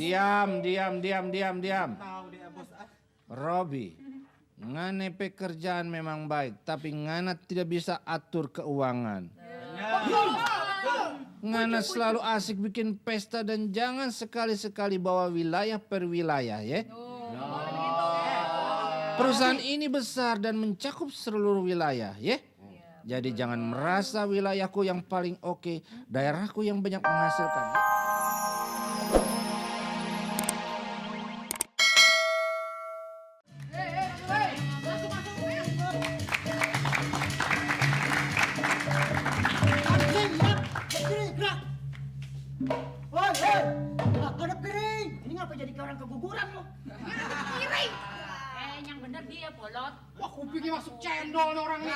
Diam. Robi, ngane pekerjaan memang baik, tapi ngana tidak bisa atur keuangan. Ngana selalu asik bikin pesta dan jangan sekali-sekali bawa wilayah per wilayah ya. Perusahaan ini besar dan mencakup seluruh wilayah ya. Jadi jangan merasa wilayahku yang paling oke, daerahku yang banyak menghasilkan. Ada piring. Ini ngapa jadi kayak orang keguguran lo? Piring. Yang bener dia bolot. Wah, kupingnya masuk cendol nih orangnya.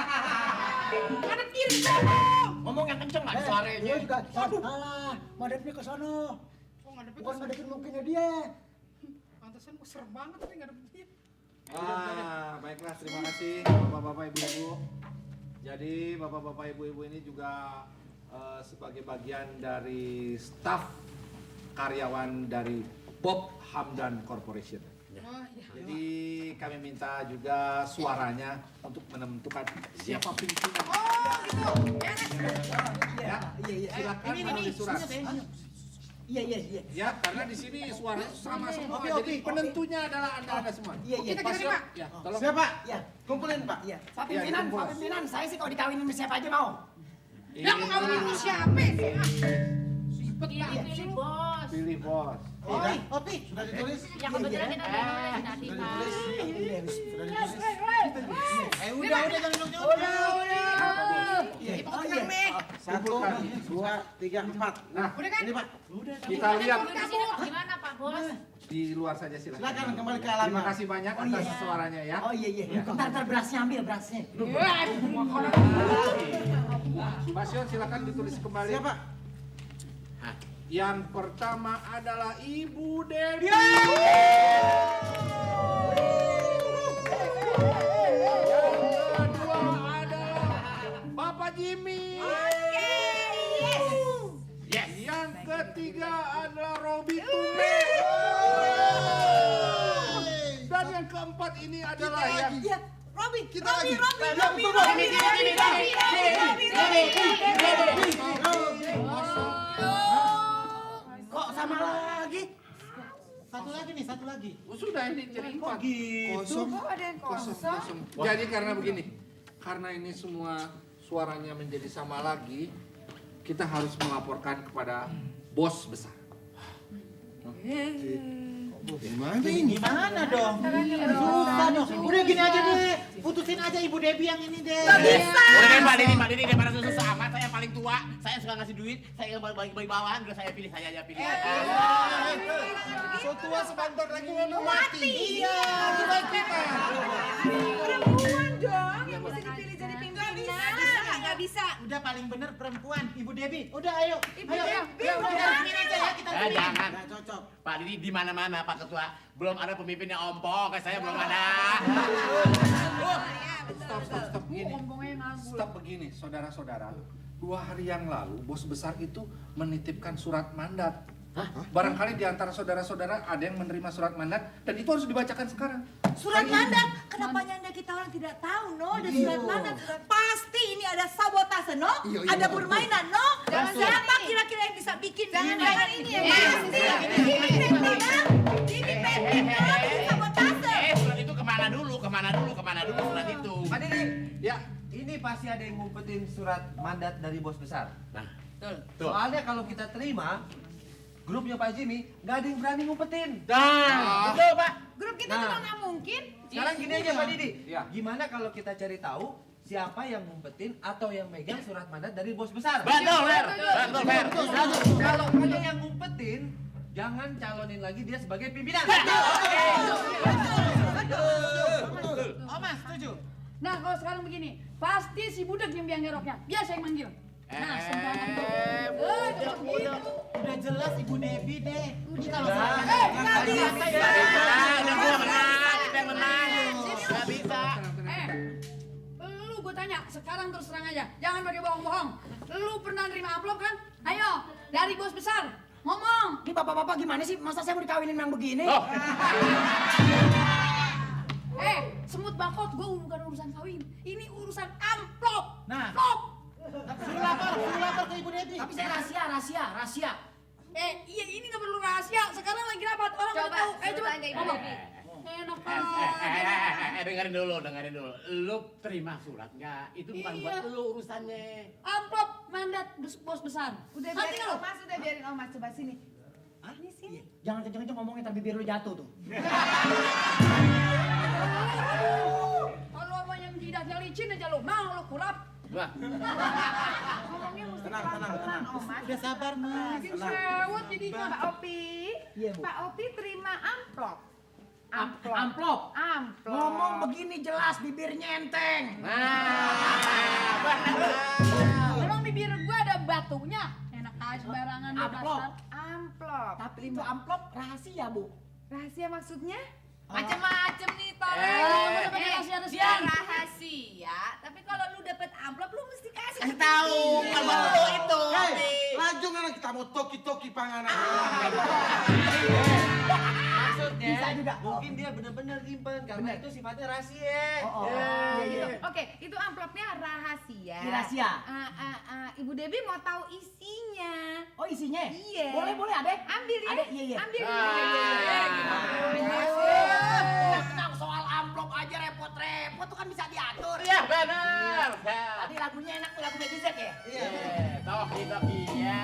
Ada piring dong. Ngomong yang kenceng nggak suaranya. Dia juga salah. Madepnya ke sono. Bukan ngadepin mungkinnya dia. Pantesan gue serem banget tapi ngadepin dia. Baiklah, terima kasih bapak-bapak ibu-ibu. Jadi bapak-bapak ibu-ibu ini juga sebagai bagian dari staf karyawan dari Bob Hamdan Corporation. Jadi kami minta juga suaranya untuk menentukan siapa pimpinan. Oh gitu. Ya, silakan menulis surat. Iya. Ya, karena di sini suaranya sama semua. Jadi penentunya adalah anda semua. Iya. Kita nih, Pak. Ya, tolong. Siapa? Ya. Kumpulin, Pak. Iya. Pak pimpinan. Saya sih kalau dikawinin sama siapa aja mau. Yang mau kawin sama siapa sih? Pilih bos. Pilih bos. Opi, sudah ditulis? Yang kebetulan kita udah nulis tadi, Pak. Sudah ditulis? Udah jangan nunjuk. Itu kenceng nih. 1, 2, 3, 4. Nah, Udah kan? Ini, Pak. kita lihat Komunikasi gimana, Pak Bos? di luar saja silakan. Silakan kembali ke alamnya. Terima kasih banyak atas suaranya ya. Oh iya. Ntar berasnya ambil berasnya. Pak Sion silakan ditulis kembali. Siapa? Yang pertama adalah Ibu Dewi. Yang kedua adalah Bapak Jimmy. Yang ketiga adalah Robi Tume. Dan yang keempat ini adalah yang Robi. Kok sama lagi? Satu lagi. sudah ini jadi empat. Kosong. Kosong. Jadi karena begini, karena ini semua suaranya menjadi sama lagi, kita harus melaporkan kepada bos besar. Gimana dong? Susah dong. Udah gini aja deh. Putusin aja Ibu Debbie yang ini deh. Udah deh Pak Dini daripada susah amat, saya yang paling tua, saya suka ngasih duit, saya yang bagi bawahan, udah saya pilih, saya aja pilih. So tua sebentar lagi mau mati. Iya. Perempuan dong yang bisa dipilih jadi pimpinan. Nggak bisa. Udah paling bener perempuan, Ibu Debbie. Udah ayo. Ibu Debbie, Kita pilih aja ya, kita pilih. Jangan. Nggak cocok. Pak Dini di mana-mana Pak Ketua, belum ada pemimpin yang ompong, kayak saya belum ada. Stop begini. Stop begini, saudara-saudara. 2 hari yang lalu bos besar itu menitipkan surat mandat. Barangkali di antara saudara-saudara ada yang menerima surat mandat dan itu harus dibacakan sekarang. Surat mandat. Kenapa nyanda kita orang tidak tahu, no? Ada surat mandat. Pasti ini ada sabotase, no? Ada permainan, no? Siapa kira-kira yang bisa bikin jangan ini ya? Pasti. Ini sabotase. Surat itu kemana dulu surat itu. Pak Dini, Ya, ini pasti ada yang ngumpetin surat mandat dari bos besar. Nah, Soalnya kalau kita terima, grupnya Pak Jimmy nggak ada yang berani ngumpetin. betul Pak. Grup kita Nah. juga nggak mungkin. Sekarang gini aja Pak Didi, Iya. gimana kalau kita cari tahu siapa yang ngumpetin atau yang megang surat mandat dari bos besar? Betul, Fer. Kalau ada yang ngumpetin, jangan calonin lagi dia sebagai pimpinan. Oh Mas, setuju. Nah, kalau sekarang begini, pasti si budak yang biang geroknya. Biasa yang manggil. Nah, sembarangan. Udah jelas Ibu Debbie deh. Ini kalau Udah. saya Nggak bisa, udah menang, kita yang menang. Nggak bisa. Lu gue tanya, sekarang terus terang aja. Jangan pakai bohong-bohong. Lu pernah nerima amplop kan? Ayo, dari bos besar. Ngomong. bapak-bapak gimana sih? Masa saya mau dikawinin yang begini? Oh. Semut bakot, gue bukan urusan kawin. Ini urusan amplop. Nah. Amplop. Suruh lapor ke Ibu Devi. Tapi saya rahasia. Iya ini nggak perlu rahasia. Sekarang lagi rapat, orang udah tahu. Coba tanya Ibu ngomong. Devi. Enak Dengerin dulu. Lu terima surat nggak? Itu bukan Iya. buat lu urusannya. Amplop mandat bos besar. Udah Ngerti biarin nggak lu? Omas, udah biarin Omas. Coba sini. Ini sini. Jangan kenceng-kenceng ngomongnya, ntar bibir lu jatuh tuh. Kalau sama yang jidatnya licin aja lu mau lu kurap. Wah, Ngomongnya mesti pelan-pelan, Omas. Udah sabar, Mas. Bikin sewot jadinya. Pak Opi. Iya, Bu. Pak Opi terima amplop. Amplop. Ngomong begini jelas, bibirnya enteng. Emang bibir gua ada batunya. Enak aja sembarangan lu Amplop. dasar. Amplop. Tapi itu amplop rahasia, Bu. Rahasia maksudnya? Macem-macem nih, Tor. Mau dapat rahasia-rahasia. Dia rahasia, tapi kalau lu dapet amplop lu mesti kasih. kasih tahu kalau lu itu. Laju nggak kita mau toki-toki panganan. Maksudnya, Bisa juga. mungkin dia benar-benar simpen karena itu sifatnya rahasia. Oke, itu amplopnya rahasia. Rahasia. Ibu Devi mau tahu isinya. Oh isinya? Iya. Boleh Adek. Ambil ya. Adek, iya. Ambil. Tenang soal amplop aja repot-repot tuh kan bisa diatur. Iya benar. Tadi lagunya enak tuh lagu Baby Z ya? Iya. Toki-toki ya.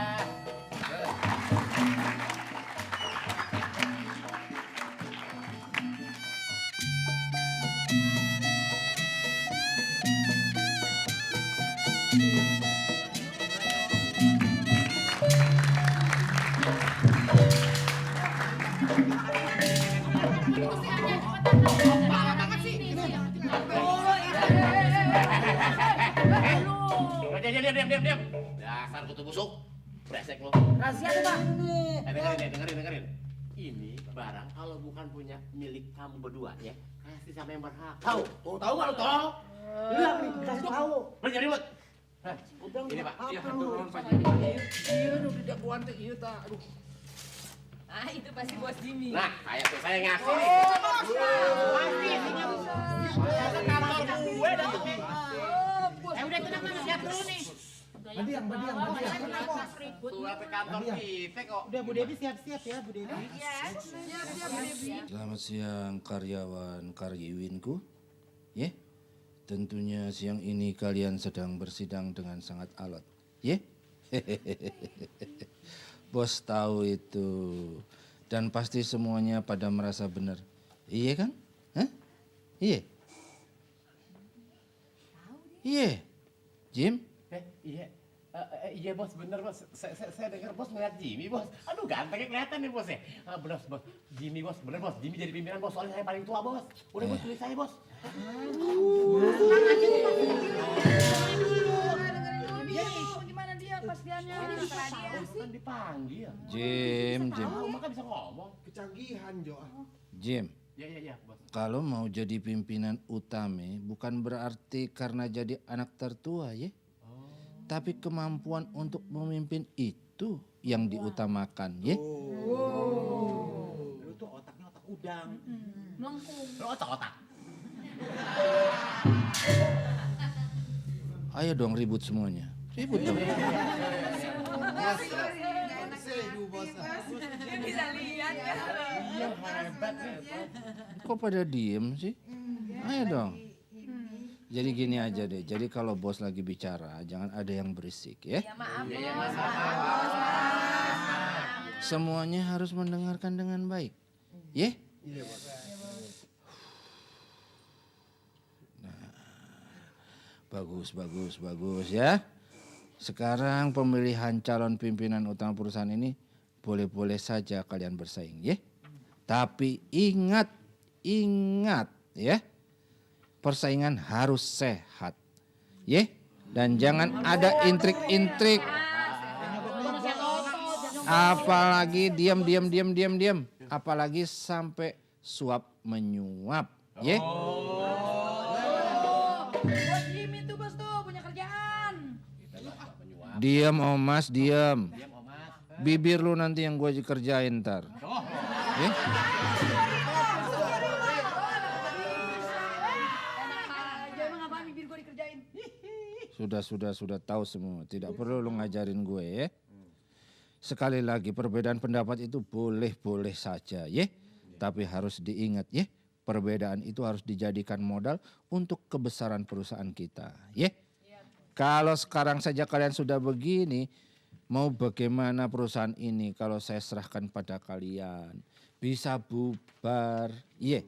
Diam. Dasar kutu busuk. Bresek lo. Rahasia tuh Pak. Dengerin. Ini barang kalau bukan punya milik kamu berdua ya, kasih sama yang berhak. Tahu? Tahu nggak lo toh? Iya nih, kasih tahu. Berani ribut. Ini Pak. Iya, turun Pak. Iya, udah jagoan teh ieu tah. Aduh. Ah, itu pasti bos Jimmy. Nah, saya ngasih nih. Ke kantor gue dah tuh. Udah tenang, siap dulu nih. Badiang. Surat ke kantor kita kok. Udah Bu Devi siap-siap ya Bu Devi. Selamat siang karyawan karyawanku. Ya, tentunya siang ini kalian sedang bersidang dengan sangat alot. Ya, bos tahu itu. Dan pasti semuanya pada merasa benar. Iya kan? Hah? Iya. Iya. Jim? Iya bos, bener bos. Saya dengar bos ngeliat Jimmy bos. Aduh gantengnya kelihatan nih bos ya. Bener bos, Jimmy bos, bener bos. Jimmy jadi pimpinan bos, soalnya saya paling tua bos. Udah bos, pilih saya bos. Gimana dia pastiannya? Kan dipanggil. Jim. Maka bisa ngomong. Kecanggihan Jo. Jim. Iya bos. Kalau mau jadi pimpinan utama bukan berarti karena jadi anak tertua ya. Tapi kemampuan untuk memimpin itu yang diutamakan ya. Lu tuh otaknya otak udang. Melengkung. Lo otak-otak. Ayo dong ribut semuanya. Ribut dong. Dia bisa lihat ya. Iya hebat. Kok pada diem sih? Ayo dong. Jadi gini aja deh. Jadi kalau bos lagi bicara jangan ada yang berisik ya. Ya maaf bos. Semuanya harus mendengarkan dengan baik. Ya? Bagus ya. Sekarang pemilihan calon pimpinan utama perusahaan ini boleh-boleh saja kalian bersaing ya. Tapi ingat ya. Persaingan harus sehat. Ya. Dan jangan ada intrik-intrik. Apalagi diam. Apalagi sampai suap menyuap. Ya. Bos Jimmy tuh bos tuh punya kerjaan. Diam Omas, diam. Bibir lu nanti yang gue kerjain ntar. Eh? Emang apaan bibir gue dikerjain? Sudah tahu semua. Tidak perlu lu ngajarin gue ya. Sekali lagi perbedaan pendapat itu boleh-boleh saja ya. Tapi harus diingat ya. Perbedaan itu harus dijadikan modal untuk kebesaran perusahaan kita ya. Kalau sekarang saja kalian sudah begini, mau bagaimana perusahaan ini kalau saya serahkan pada kalian? Bisa bubar, iya.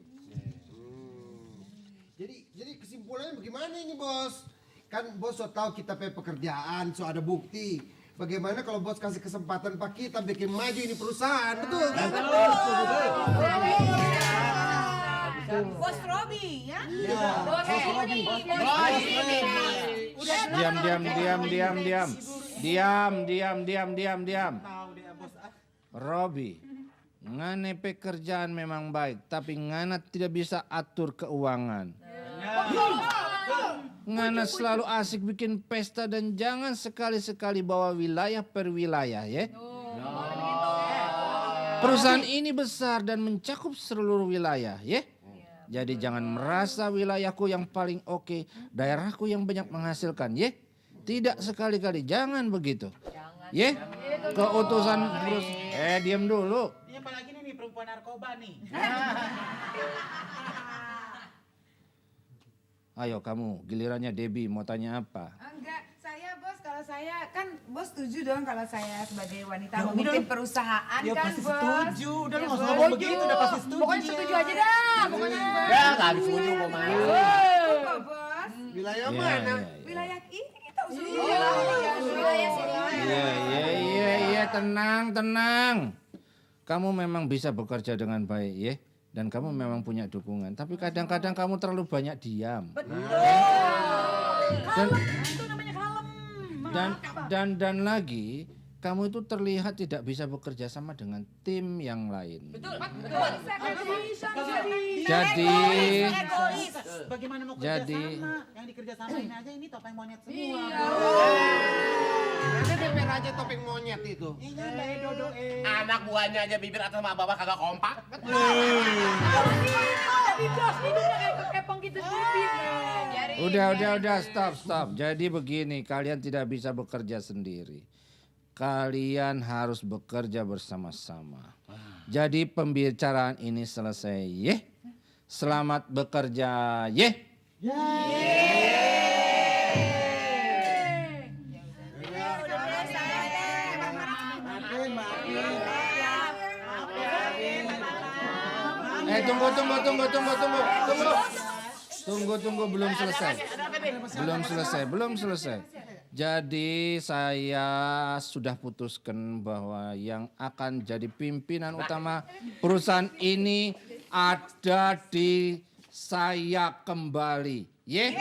Jadi kesimpulannya bagaimana ini bos? Kan bos so tahu kita punya pekerjaan, so ada bukti. Bagaimana kalau bos kasih kesempatan Pak kita bikin maju ini perusahaan, betul? Bos Robi ya? Bos Robi. Diam. Robi, ngane pekerjaan memang baik, tapi ngana tidak bisa atur keuangan. Ngana selalu asik bikin pesta dan jangan sekali-sekali bawa wilayah per wilayah ya. Perusahaan ini besar dan mencakup seluruh wilayah ya. Jadi jangan merasa wilayahku yang paling oke, daerahku yang banyak menghasilkan ya. Tidak sekali-kali, jangan begitu. Ya, keutusan terus. Diam dulu. Ini apalagi nih perempuan narkoba nih. Ayo kamu, gilirannya Debbie mau tanya apa? Enggak, saya bos, kalau saya kan bos setuju dong kalau saya sebagai wanita Ya, memimpin udah. perusahaan Ya kan pasti bos. setuju, udah Ya, lu nggak usah bos. ngomong begitu, udah pasti setuju. Pokoknya setuju aja dah, pokoknya. Ya nggak setuju gue mah. Kok bos? Wilayah Iya, mana? iya. Wilayah ini kita usul. Iya, tenang. Kamu memang bisa bekerja dengan baik ya. Dan kamu memang punya dukungan. Tapi kadang-kadang kamu terlalu banyak diam. Itu namanya kalem. Dan lagi, kamu itu terlihat tidak bisa bekerja sama dengan tim yang lain. Betul. Bisa. Jadi, Egois. Bagaimana mau kerja Jadi- sama? Yang dikerja samain aja ini topeng monyet semua. Ada DP Raja topeng monyet itu. Iya, Dodo Anak buahnya aja bibir atas sama bawah kagak kompak. Kepong gitu udah, stop. Jadi begini, kalian tidak bisa bekerja sendiri. Kalian harus bekerja bersama-sama. Jadi pembicaraan ini selesai, ye. Selamat bekerja, ye. Tunggu, belum selesai. Jadi saya sudah putuskan bahwa yang akan jadi pimpinan utama perusahaan ini ada di saya kembali. Ya?